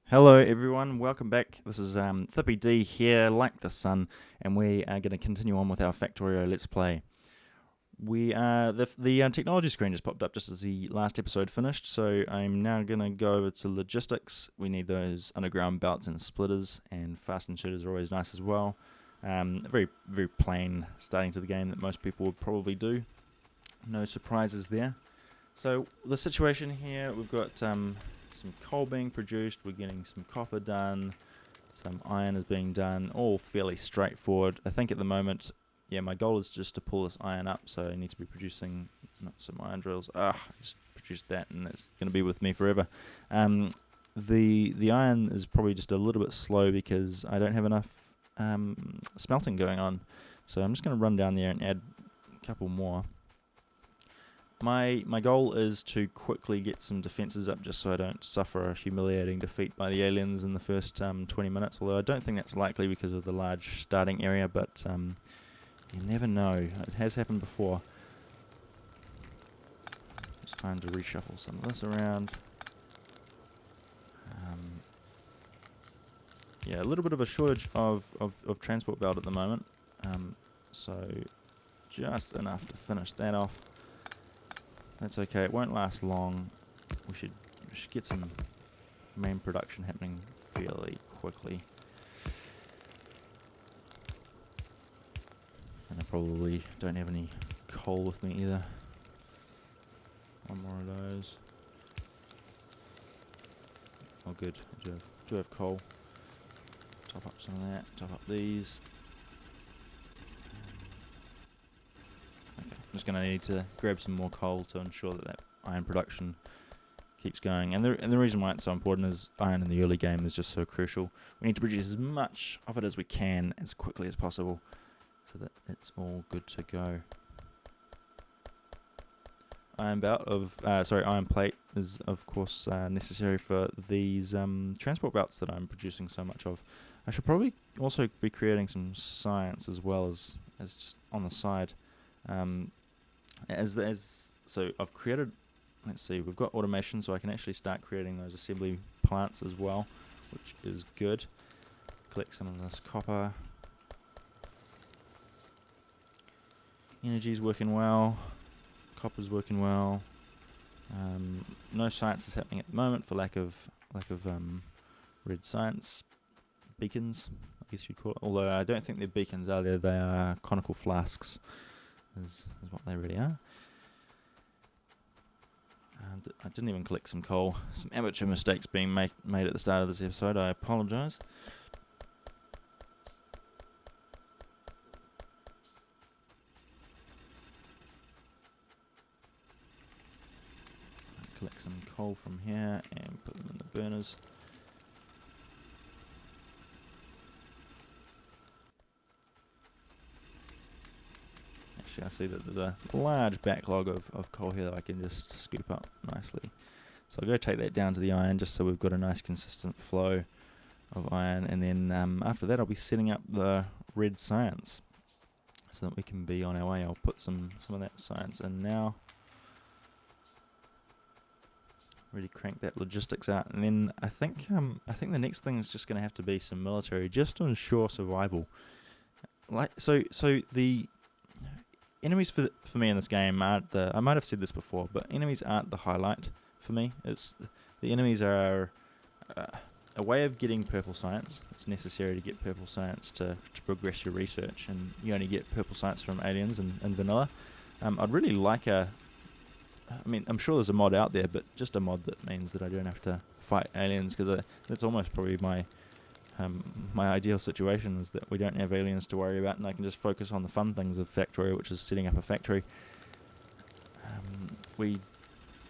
Hello everyone, welcome back. This is Thippy D here, like the sun, and we are going to continue on with our Factorio Let's Play. The technology screen just popped up just as the last episode finished, so I'm now going to go over to logistics. We need those underground belts and splitters, and fast and shooters are always nice as well. A very, very plain starting to the game that most people would probably do. No surprises there. So the situation here, we've got some coal being produced, we're getting some copper done, some iron is being done, all fairly straightforward. I think at the moment, my goal is just to pull this iron up, so I need to be producing some iron drills. I just produced that and that's going to be with me forever. The iron is probably just a little bit slow because I don't have enough smelting going on, so I'm just going to run down there and add a couple more. My goal is to quickly get some defences up just so I don't suffer a humiliating defeat by the aliens in the first 20 minutes, although I don't think that's likely because of the large starting area, but you never know. It has happened before. It's time to reshuffle some of this around. A little bit of a shortage of transport belt at the moment, so just enough to finish that off. That's okay, it won't last long. We should get some main production happening fairly quickly. And I probably don't have any coal with me either. One more of those. Oh good, I do have coal. Top up some of that, top up these. I'm just going to need to grab some more coal to ensure that iron production keeps going. And the reason why it's so important is iron in the early game is just so crucial. We need to produce as much of it as we can as quickly as possible so that it's all good to go. Iron plate is of course necessary for these transport belts that I'm producing so much of. I should probably also be creating some science as well as just on the side. So I've created, let's see, we've got automation, so I can actually start creating those assembly plants as well, which is good. Collect some of this copper. Energy's working well. Copper's working well. No science is happening at the moment for lack of red science beacons, I guess you'd call it. Although I don't think they're beacons, are they? They are conical flasks. Is what they really are. I didn't even collect some coal. Some amateur mistakes being made at the start of this episode. I apologise. Collect some coal from here and put them in the burners. I see that there's a large backlog of coal here that I can just scoop up nicely. So I'll go take that down to the iron just so we've got a nice consistent flow of iron, and then after that I'll be setting up the red science so that we can be on our way. I'll put some of that science in now. Really crank that logistics out, and then I think the next thing is just going to have to be some military just to ensure survival. So the enemies for me in this game aren't I might have said this before, but enemies aren't the highlight for me. The enemies are a way of getting purple science. It's necessary to get purple science to progress your research, and you only get purple science from aliens and vanilla. I'd really like I'm sure there's a mod out there, but just a mod that means that I don't have to fight aliens, because that's almost probably my ideal situation, is that we don't have aliens to worry about and I can just focus on the fun things of Factorio, which is setting up a factory. We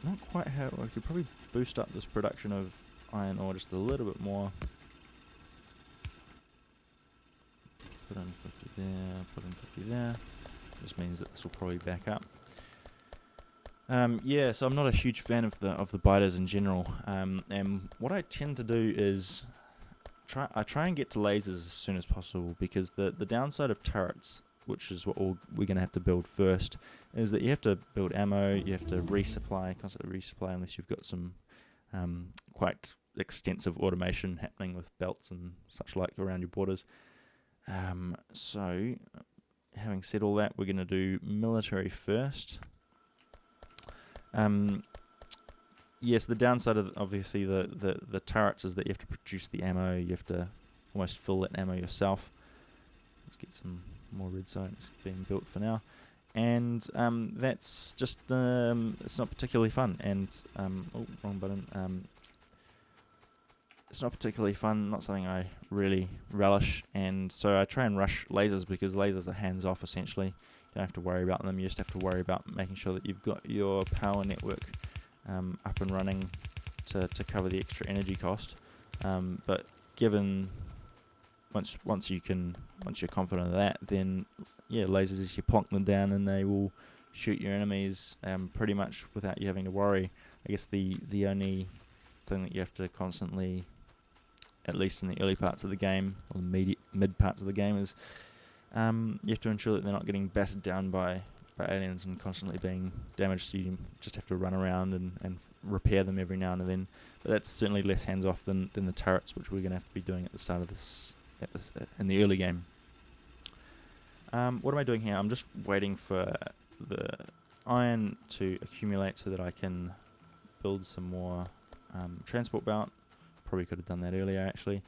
could probably boost up this production of iron ore just a little bit more. Put in 50 there, put in 50 there. This means that this will probably back up. So I'm not a huge fan of the biters in general, and what I tend to do is try and get to lasers as soon as possible, because the downside of turrets, which is what we're going to have to build first, is that you have to build ammo, you have to constantly resupply unless you've got some quite extensive automation happening with belts and such like around your borders. So, having said all that, we're going to do military first. Yes, the downside of obviously the turrets is that you have to produce the ammo. You have to almost fill that ammo yourself. Let's get some more red science being built for now. And that's just, it's not particularly fun. And, wrong button. It's not particularly fun, not something I really relish. And so I try and rush lasers because lasers are hands off essentially. You don't have to worry about them. You just have to worry about making sure that you've got your power network up and running to cover the extra energy cost. But given once you're confident of that, then yeah, lasers, you plonk them down and they will shoot your enemies pretty much without you having to worry. I guess the only thing that you have to constantly, at least in the early parts of the game or the mid parts of the game, is you have to ensure that they're not getting battered down by aliens and constantly being damaged, so you just have to run around and repair them every now and then. But that's certainly less hands off than the turrets, which we're going to have to be doing at the start of this in the early game. What am I doing here? I'm just waiting for the iron to accumulate so that I can build some more transport belt. Probably could have done that earlier actually.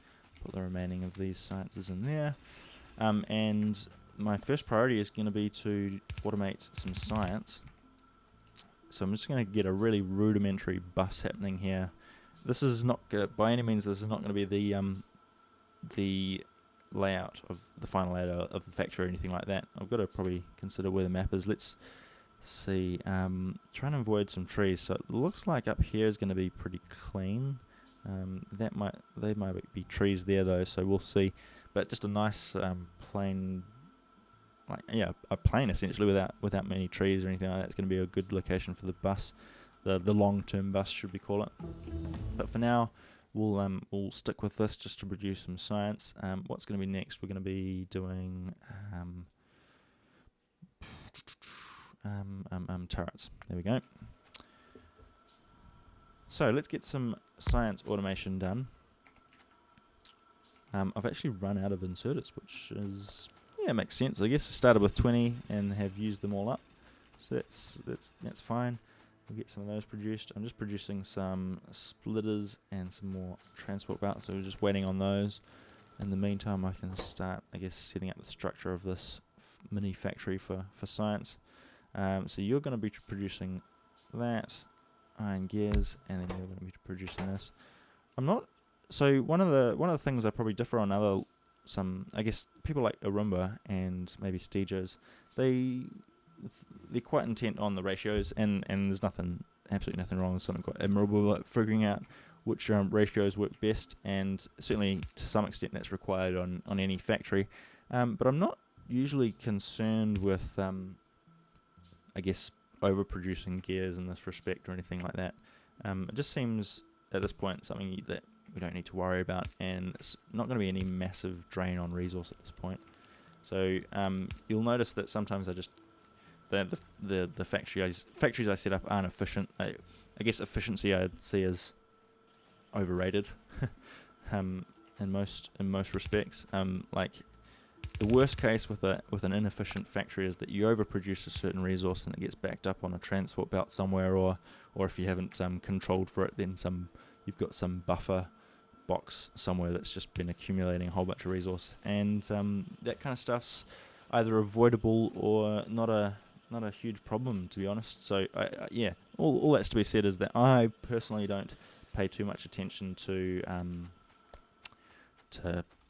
Put the remaining of these sciences in there. And my first priority is going to be to automate some science. So I'm just going to get a really rudimentary bus happening here. This is not by any means. This is not going to be the layout of the final layout of the factory or anything like that. I've got to probably consider where the map is. Let's see. Trying to avoid some trees. So it looks like up here is going to be pretty clean. They might be trees there though. So we'll see. But just a nice plain. A plain essentially without many trees or anything like that. It's going to be a good location for the bus, the long-term bus should we call it. But for now, we'll stick with this just to produce some science. What's going to be next? We're going to be doing turrets. There we go. So let's get some science automation done. I've actually run out of inserters, which is. Yeah, it makes sense. I guess I started with 20 and have used them all up, so that's fine. We'll get some of those produced. I'm just producing some splitters and some more transport belts, so we're just waiting on those. In the meantime, I can start, I guess, setting up the structure of this mini factory for science. So you're going to be producing that, iron gears, and then you're going to be producing this. So one of the things I probably differ on some, I guess, people like Arumba and maybe Stejos, they're quite intent on the ratios, and there's absolutely nothing wrong with something quite admirable like figuring out which ratios work best, and certainly to some extent that's required on any factory. But I'm not usually concerned with, I guess, overproducing gears in this respect or anything like that. It just seems at this point something that we don't need to worry about, and it's not going to be any massive drain on resource at this point. So you'll notice that sometimes the factories I set up aren't efficient. I guess efficiency I'd see as overrated in most respects. Like the worst case with an inefficient factory is that you overproduce a certain resource and it gets backed up on a transport belt somewhere, or if you haven't controlled for it, then you've got some buffer box somewhere that's just been accumulating a whole bunch of resource, and that kind of stuff's either avoidable or not a huge problem, to be honest. So all that's to be said is that I personally don't pay too much attention to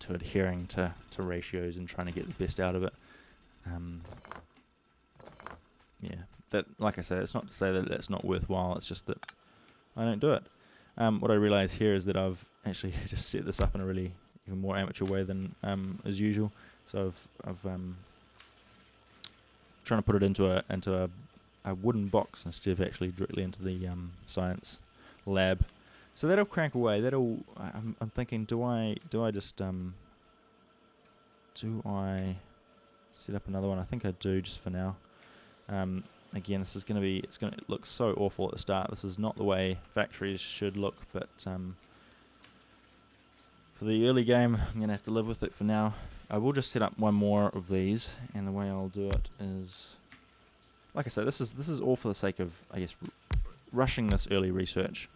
adhering to ratios and trying to get the best out of it. That, like I said, it's not to say that that's not worthwhile. It's just that I don't do it. What I realise here is that I've actually just set this up in a really even more amateur way than as usual. So I've trying to put it into a wooden box instead of actually directly into the science lab. So that'll crank away. I'm thinking, do I just do I set up another one? I think I do just for now. Again, it's going to look so awful at the start. This is not the way factories should look, but For the early game, I'm going to have to live with it for now. I will just set up one more of these, and the way I'll do it is, like I said, this is all for the sake of, I guess, rushing this early research.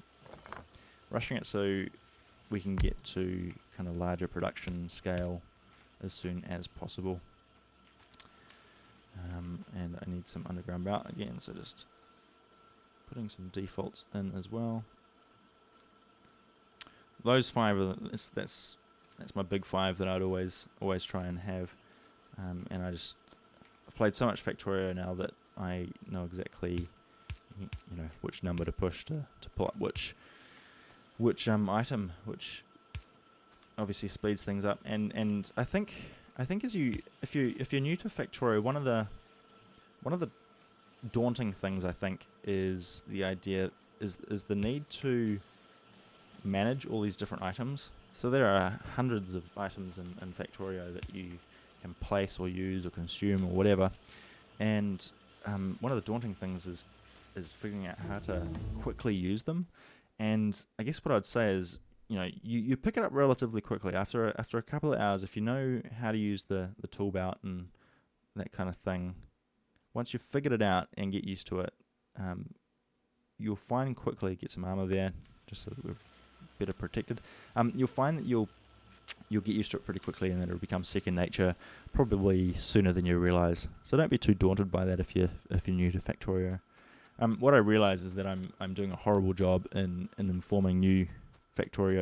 Rushing it so we can get to kind of larger production scale as soon as possible. And I need some underground belt again, so just putting some defaults in as well. Those 5 are that's my big 5 that I'd always try and have, and I've played so much Factorio now that I know exactly which number to push to pull up which item, which obviously speeds things up. And I think if you're new to Factorio, one of the daunting things I think is the idea is the need to manage all these different items. So there are hundreds of items in Factorio that you can place or use or consume or whatever, and one of the daunting things is figuring out how to quickly use them. And I guess what I'd say is, you pick it up relatively quickly after a couple of hours if you know how to use the tool belt and that kind of thing. Once you've figured it out and get used to it, you'll find quickly, get some armor there just so that we're better protected. You'll find that you'll get used to it pretty quickly, and then it'll become second nature probably sooner than you realize. So don't be too daunted by that if you're new to Factorio. What I realize is that I'm doing a horrible job in informing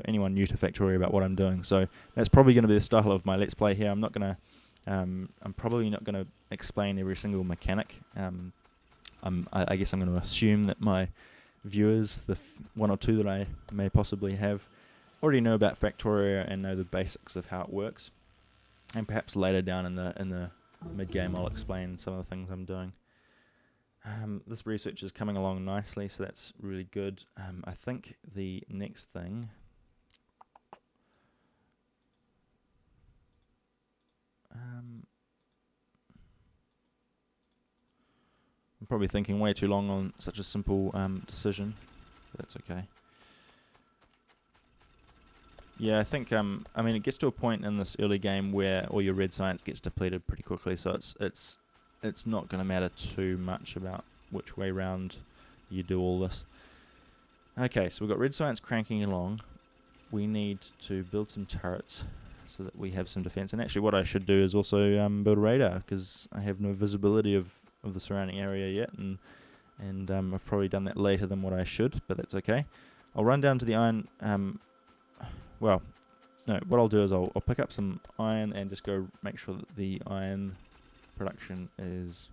anyone new to Factorio about what I'm doing. So that's probably going to be the style of my Let's Play here. I'm probably not going to explain every single mechanic. I guess I'm going to assume that my viewers, the 1 or 2 that I may possibly have, already know about Factorio and know the basics of how it works. And perhaps later down in the mid game, I'll explain some of the things I'm doing. This research is coming along nicely, so that's really good. I think the next thing. I'm probably thinking way too long on such a simple decision, but that's okay. Yeah, I think it gets to a point in this early game where all your red science gets depleted pretty quickly, so it's not going to matter too much about which way round you do all this. Okay, so we've got red science cranking along. We need to build some turrets so that we have some defense. And actually what I should do is also build a radar, because I have no visibility of the surrounding area yet, and I've probably done that later than what I should, but that's okay. I'll run down to the iron. What I'll do is I'll pick up some iron and just go make sure that the iron production is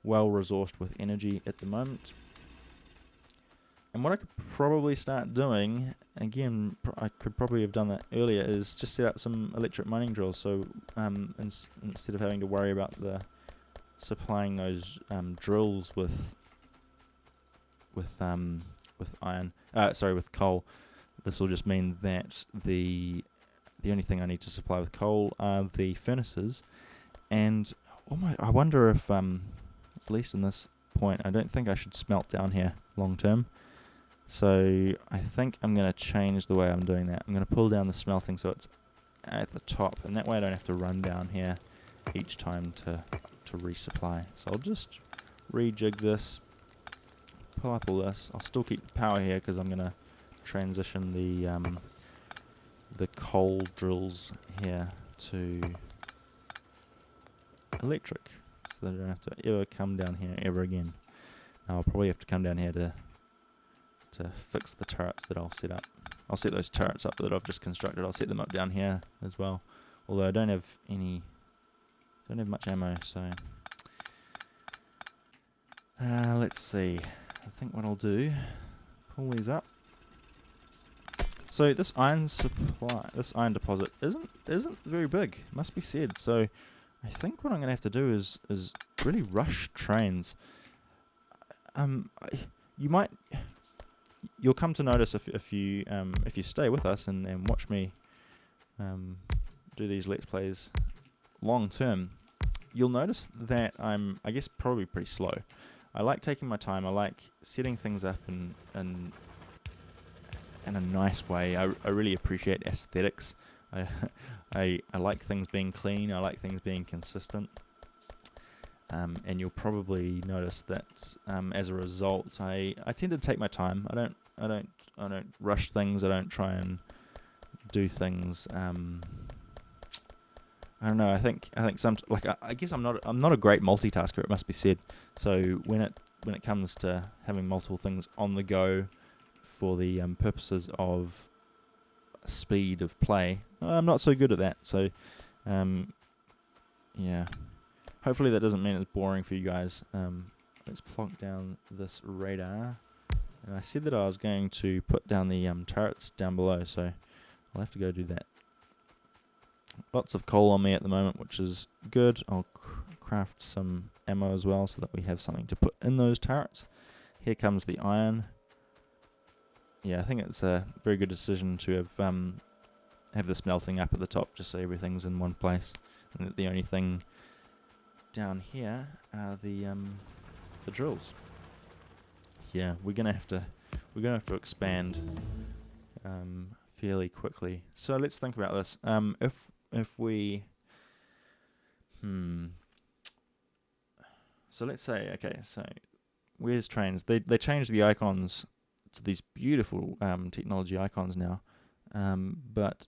well resourced with energy at the moment. And what I could probably start doing, again, I could probably have done that earlier, is just set up some electric mining drills. So instead of having to worry about supplying those drills with coal, this will just mean that the only thing I need to supply with coal are the furnaces. And I wonder if, at least in this point, I don't think I should smelt down here long term. So I think I'm going to change the way I'm doing that. I'm going to pull down the smelting so it's at the top, and that way I don't have to run down here each time to resupply. So I'll just rejig this, pull up all this. I'll still keep the power here because I'm going to transition the coal drills here to electric, so that I don't have to ever come down here ever again. Now I'll probably have to come down here to fix the turrets that I'll set up. I'll set those turrets up that I've just constructed. I'll set them up down here as well. Although I don't have much ammo, so let's see. I think what I'll do, pull these up. So this iron deposit isn't very big, must be said. So I think what I'm going to have to do is really rush trains. You'll come to notice if you stay with us and watch me do these Let's Plays long term, you'll notice that I'm, I guess, probably pretty slow. I like taking my time. I like setting things up in a nice way. I really appreciate aesthetics I, I like things being clean. I like things being consistent. And you'll probably notice that as a result, I tend to take my time. I don't rush things. I don't try and do things. I don't know. I think I guess I'm not a great multitasker. It must be said. So when it comes to having multiple things on the go for the purposes of speed of play, I'm not so good at that. So yeah. Hopefully that doesn't mean it's boring for you guys. Let's plonk down this radar. And I said that I was going to put down the turrets down below, so I'll have to go do that. Lots of coal on me at the moment, which is good. I'll craft some ammo as well so that we have something to put in those turrets. Here comes the iron. Yeah, I think it's a very good decision to have the smelting up at the top just so everything's in one place. And the only thing down here are the drills. Yeah, we're gonna have to expand fairly quickly. So let's think about this. If we so let's say, okay, so where's trains? They changed the icons to these beautiful technology icons now, but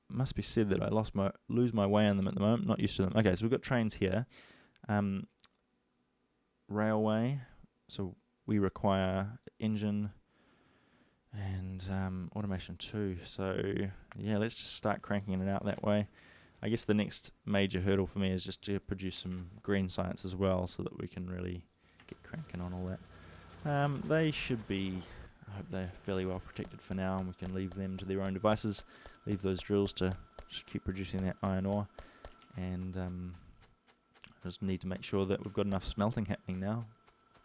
must be said that I lose my way on them at the moment. Not used to them. Okay, so we've got trains here, railway. So we require engine and automation too. So yeah, let's just start cranking it out that way. I guess the next major hurdle for me is just to produce some green science as well, so that we can really get cranking on all that. They should be, I hope they're fairly well protected for now, and we can leave them to their own devices. Leave those drills to just keep producing that iron ore, and I just need to make sure that we've got enough smelting happening now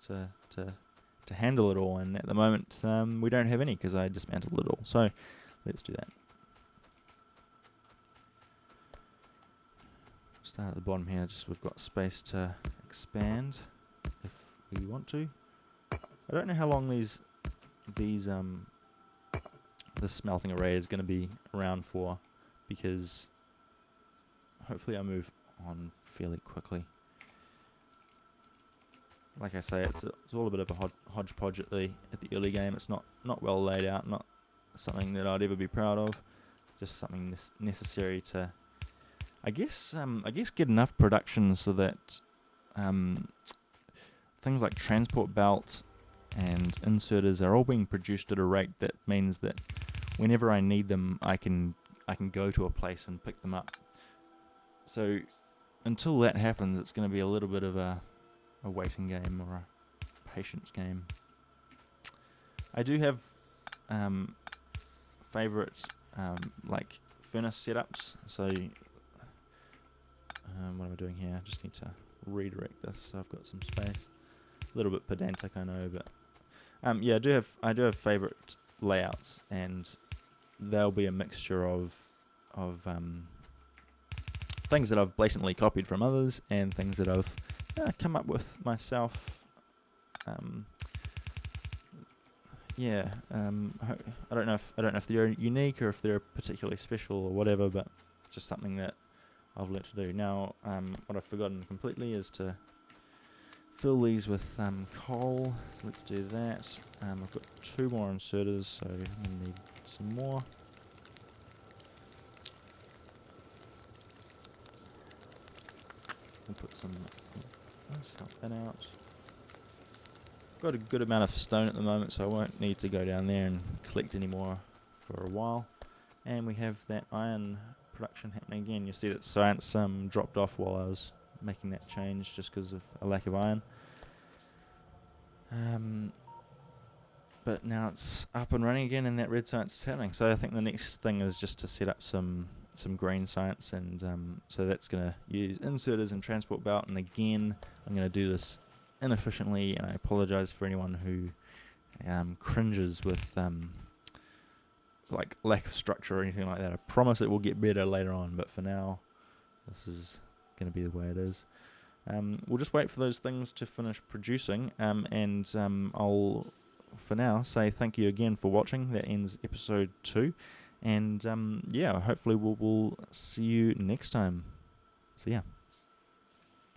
to handle it all. And at the moment, we don't have any because I dismantled it all. So let's do that. Start at the bottom here. Just we've got space to expand if we want to. I don't know how long these the smelting array is going to be around for, because hopefully I move on fairly quickly. Like I say, it's all a bit of a hodgepodge at the early game. It's not well laid out, not something that I'd ever be proud of. Just something necessary to, I guess get enough production so that things like transport belts and inserters are all being produced at a rate that means that whenever I need them, I can go to a place and pick them up. So until that happens, it's going to be a little bit of a waiting game or a patience game. I do have favorite like furnace setups. So what am I doing here? I just need to redirect this so I've got some space. A little bit pedantic, I know, but yeah, I do have favorite layouts, and they'll be a mixture of things that I've blatantly copied from others and things that I've come up with myself. Yeah, I don't know if they're unique or if they're particularly special or whatever, but it's just something that I've learnt to do. Now, what I've forgotten completely is to fill these with coal, so let's do that. I've got 2 more inserters, so I need some more. We'll put some, let's help that out. Got a good amount of stone at the moment, so I won't need to go down there and collect any more for a while. And we have that iron production happening again. You see that science dropped off while I was making that change just because of a lack of iron. But now it's up and running again, and that red science is happening. So I think the next thing is just to set up some green science, and so that's going to use inserters and transport belt. And again, I'm going to do this inefficiently, and I apologize for anyone who cringes with like lack of structure or anything like that. I promise it will get better later on, but for now, this is going to be the way it is. We'll just wait for those things to finish producing, and I'll, for now, say thank you again for watching. That ends episode 2, And yeah, hopefully we'll see you next time. So yeah.